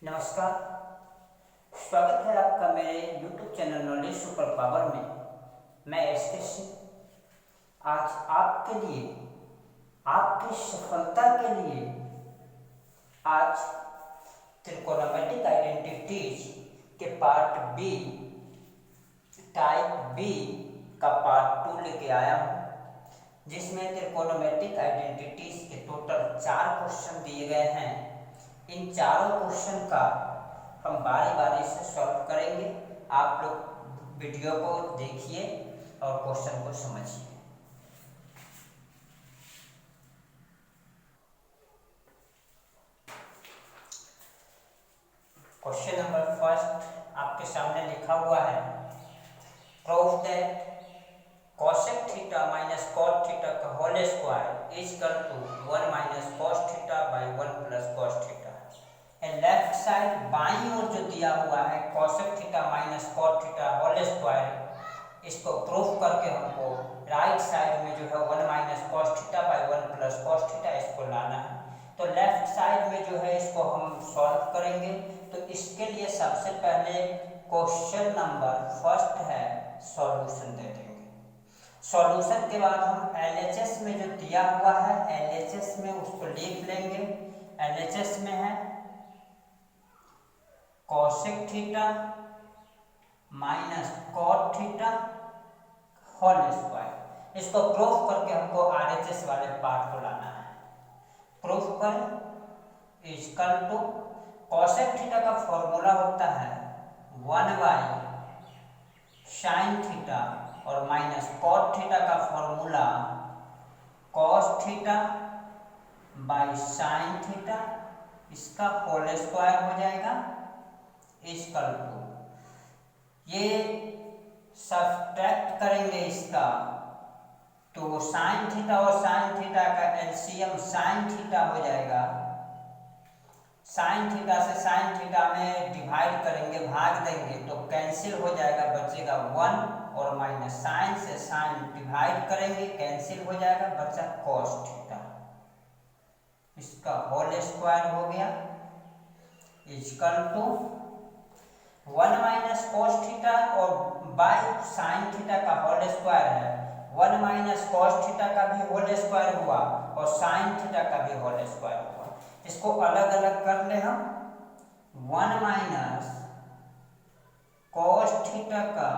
नमस्कार। स्वागत है आपका मेरे YouTube channel knowledge super power में। मैं एसके सिंह आज आपके लिए, आपकी सफलता के लिए आज त्रिकोणमितिक आइडेंटिटीज के पार्ट बी, टाइप बी का पार्ट 2 लेके आया हूँ, जिसमें त्रिकोणमितिक आइडेंटिटीज के टोटल 4 क्वेश्चन दिए गए हैं। इन चारों क्वेश्चन का हम बारी बारी से सॉल्व करेंगे। आप लोग वीडियो को देखिए और क्वेश्चन को समझिए। क्वेश्चन नंबर फर्स्ट आपके सामने लिखा हुआ है, prove that cosec theta minus cot theta का whole square is equal to 1 minus cos theta by 1 plus cos theta. Left side बाईं ओर जो दिया हुआ है cosec theta minus cot theta whole square, इसको प्रूफ करके हमको राइट साइड में जो है 1 minus cos theta by 1 plus cos theta इसको लाना है। तो लेफ्ट साइड में जो है इसको हम सॉल्व करेंगे। तो इसके लिए सबसे पहले क्वेश्चन नंबर फर्स्ट है, सॉल्यूशन दे देंगे। सॉल्यूशन के बाद हम LHS में जो दिया हुआ है LHS में उसको लिख लेंगे। LHS में है cosec theta minus cot theta whole square. इसको प्रूफ करके हमको RHS वाले पार्ट को लाना है। प्रूफ करें, इक्वल टू cosec थीटा का फॉर्मूला होता है 1 बाई साइन थीटा और माइनस cot थीटा का formula cos theta by sine theta, इसका होल स्क्वायर हो जाएगा। इक्वल टू ये सब्ट्रैक्ट करेंगे इसका, तो साइन थीटा और साइन थीटा का एलसीएम साइन थीटा हो जाएगा। साइन थीटा से साइन थीटा में डिवाइड करेंगे, भाग देंगे तो कैंसिल हो जाएगा, बचेगा 1 और माइनस साइन से साइन डिवाइड करेंगे, कैंसिल हो जाएगा, बचा cos थीटा, इसका होल स्क्वायर हो गया। Equal to 1 minus cos theta और बाई साइन थीटा का होल स्क्वायर है, 1 माइनस cos थीटा का भी होल स्क्वायर हुआ और साइन थीटा का भी होल स्क्वायर हुआ। इसको अलग अलग कर ले हम। 1 माइनस cos थीटा का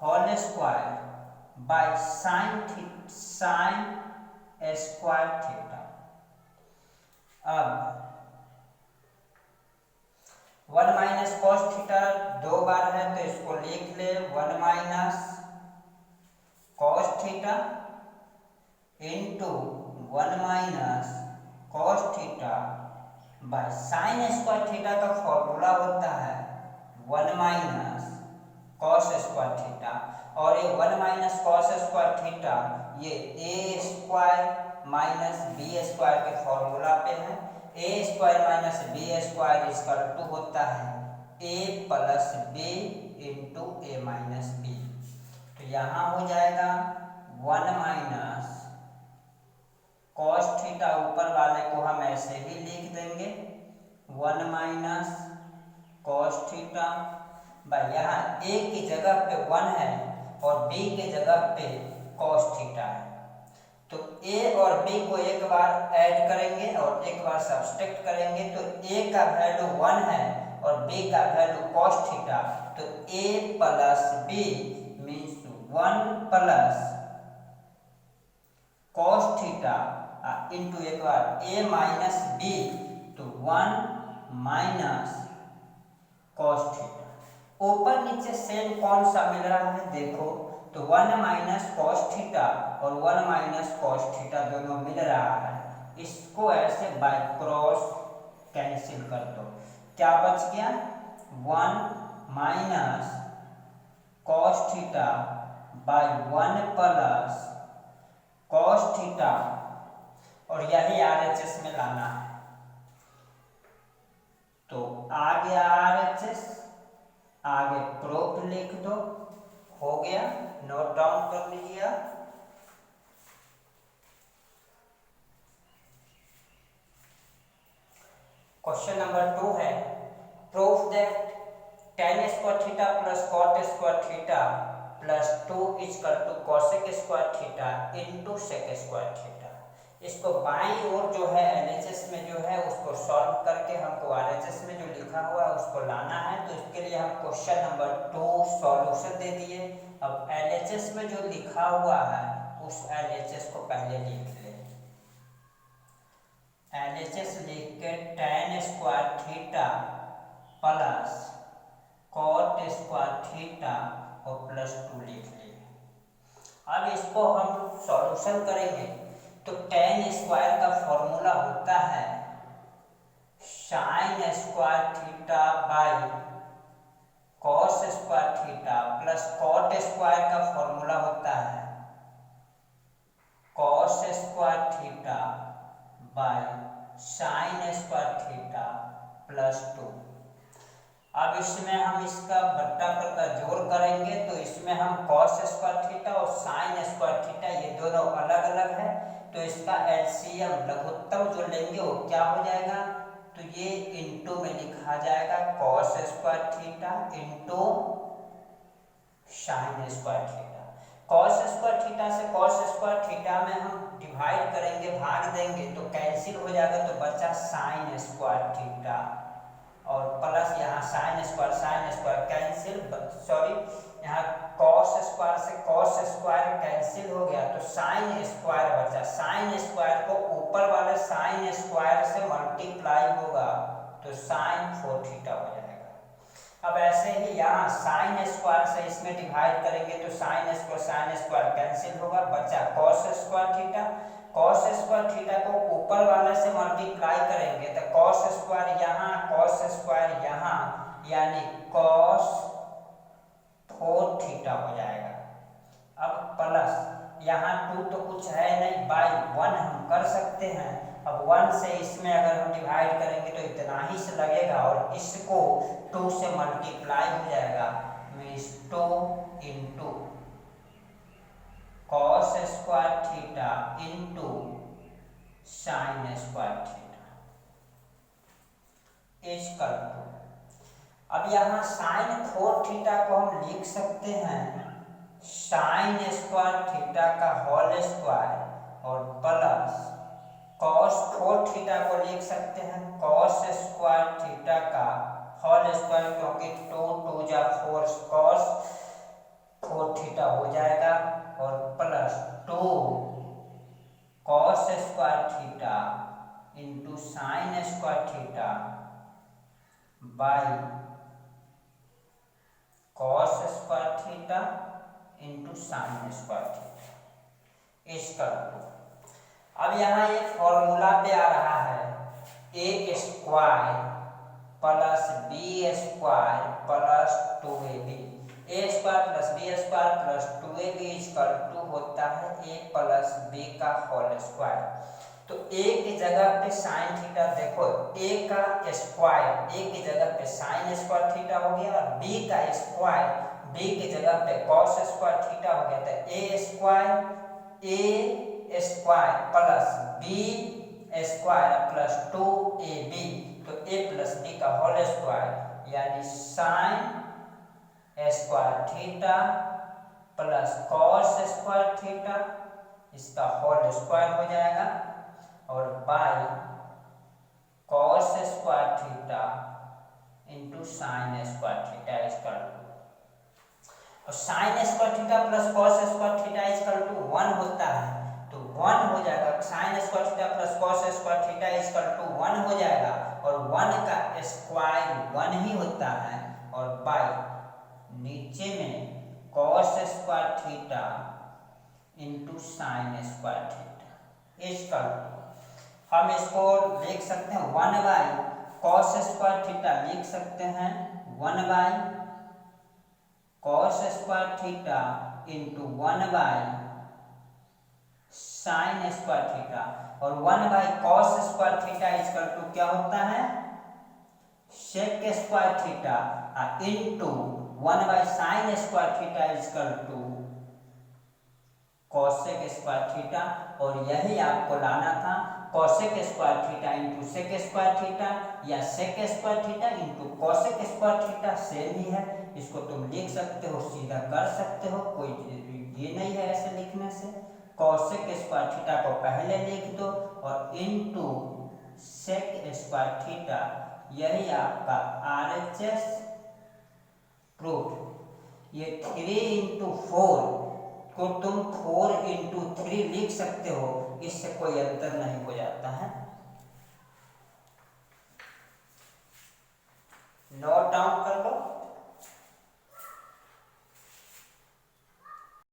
whole square by sine square theta. अब 1 माइनस cos थीटा 2 बार है तो इसको लिख ले 1 minus cos theta into 1 minus cos theta by sine square theta का फॉर्मूला होता है 1 माइनस cos स्क्वायर थीटा, और ये 1 माइनस cos स्क्वायर थीटा ये a square minus b square के फॉर्मूला पे है। a square minus b square equal to होता है a plus b into a minus b। तो यहाँ हो जाएगा 1 माइनस cos थीटा, ऊपर वाले को हम ऐसे ही लिख देंगे 1 माइनस cos थीटा बाई, यहाँ a की जगह पे 1 है और b की जगह पे cos थीटा है, तो a और b को एक बार ऐड करेंगे और एक बार सब्सट्रैक्ट करेंगे, तो a का वैल्यू 1 है और b का वैल्यू cos थीटा, तो a plus b means 1 plus cos theta into एक बार a माइनस b, तो 1 माइनस cos थीटा। ऊपर नीचे सेम कौन सा मिल रहा है देखो, तो 1 माइनस cos थीटा और 1 माइनस cos थीटा दोनों मिल रहा है। इसको ऐसे बाय क्रॉस कैंसिल कर दो, क्या बच गया 1 minus cos theta by 1 plus cos theta, और यही RHS में लाना है। तो आ गया RHS, आगे प्रूफ लिख दो, हो गया, नोट डाउन कर लीजिए। क्वेश्चन नंबर 2 है, proof that tan square theta plus cot square theta plus 2 equal to cosec square theta into sec square theta. इसको बाईं ओर जो है LHS में जो है उसको सॉल्व करके हमको RHS में जो लिखा हुआ है उसको लाना है। तो इसके लिए हम क्वेश्चन नंबर 2 सॉल्यूशन दे दिए। अब LHS में जो लिखा हुआ है उस LHS को पहले लिख ले। LHS लिख के tan square theta plus cot square theta और प्लस 2 लिख लिए। अब इसको हम सॉल्यूशन करेंगे तो tan स्क्वायर का फॉर्मूला होता है sin square theta by cos square theta plus cot square का फॉर्मूला होता है cos square theta by sin square theta plus 2। अब इसमें हम इसका बट्टा पर का जोड़ करेंगे तो इसमें हम cos स्क्वायर थीटा और sin स्क्वायर थीटा ये दोनों अलग अलग है तो इसका एलसीएम लघुत्तम जो लेंगे वो क्या हो जाएगा, तो ये इनटू में लिखा जाएगा cos square theta into sin square theta. cos square theta से cos स्क्वायर थीटा में हम डिवाइड करेंगे, भाग देंगे तो कैंसिल हो जाएगा तो बचा sin स्क्वायर थीटा और प्लस यहाँ sin स्क्वायर कैंसिल, सॉरी यहाँ cos स्क्वायर से cos स्क्वायर कैंसिल हो गया तो sin स्क्वायर बचा। sin स्क्वायर को ऊपर वाले sin स्क्वायर से मल्टीप्लाई होगा तो sin 4 थीटा हो जाएगा। अब ऐसे ही यहाँ sin स्क्वायर से इसमें डिवाइड करेंगे तो sin स्क्वायर कैंसिल होगा, बचा cos square theta. cos square theta को ऊपर वाले से मल्टीप्लाई करेंगे तो cos स्क्वायर यहाँ cos स्क्वायर यहाँ यानी cos 4 थीटा हो जाएगा। अब प्लस यहाँ 2 तो कुछ है नहीं, बाई 1 हम कर सकते हैं। अब 1 से इसमें अगर हम डिवाइड करेंगे तो इतना ही से लगेगा और इसको 2 से मल्टीप्लाई हो जाएगा, means 2 into cos square theta into sin square theta equal to. अब यहाँ sin 4 थीटा को हम लिख सकते हैं sin स्क्वायर थीटा का होल स्क्वायर और प्लस cos 4 थीटा को लिख सकते हैं cos स्क्वायर थीटा का होल स्क्वायर, क्योंकि 2 2 जा 4 cos 4 थीटा हो जाएगा और plus 2 cos square theta into sin square theta by cos square theta into sin square theta equal to. अब यहाँ एक फॉर्मूला पे आ रहा है a square plus b square plus 2ab, a square plus b square plus 2ab equal to होता है a plus b का होल स्क्वायर। तो a की जगह पे sin थीटा, देखो a का स्क्वायर a की जगह पे sin स्क्वायर थीटा हो गया और b का स्क्वायर b की जगह पे cos स्क्वायर थीटा हो गया। तो a square plus b square plus 2ab, तो a प्लस b का होल स्क्वायर यानी sin square theta plus cos square theta इसका होल स्क्वायर हो जाएगा और by cos square theta into sin square theta equal to, और sin square theta plus cos square theta equal to 1 होता है तो 1 हो जाएगा। sin square theta plus cos square theta equal to 1 हो जाएगा और 1 का स्क्वायर 1 ही होता है और बाई नीचे में cos square theta into sin square theta equal to, हम इसको लिख सकते हैं 1 बाई cos स्क्वायर थीटा लिख सकते हैं 1 by cos square theta into 1 by sin square theta और 1 by cos square theta equal to क्या होता है sec square theta into 1 by sin square theta equal to cosec square theta, और यही आपको लाना था cosec square theta into sec square theta या sec square theta into cosec square theta same ही है। इसको तुम लिख सकते हो, सीधा कर सकते हो, कोई ये नहीं है ऐसे लिखने से। कॉसेक स्क्वायर थीटा को पहले लिख दो और इंटू सेक स्क्वायर थीटा, यही आपका RHS प्रूफ। ये 3 इंटू 4 को तुम 4 इंटू 3 लिख सकते हो, इससे कोई अंतर नहीं हो जाता है। नोट डाउन कर लो।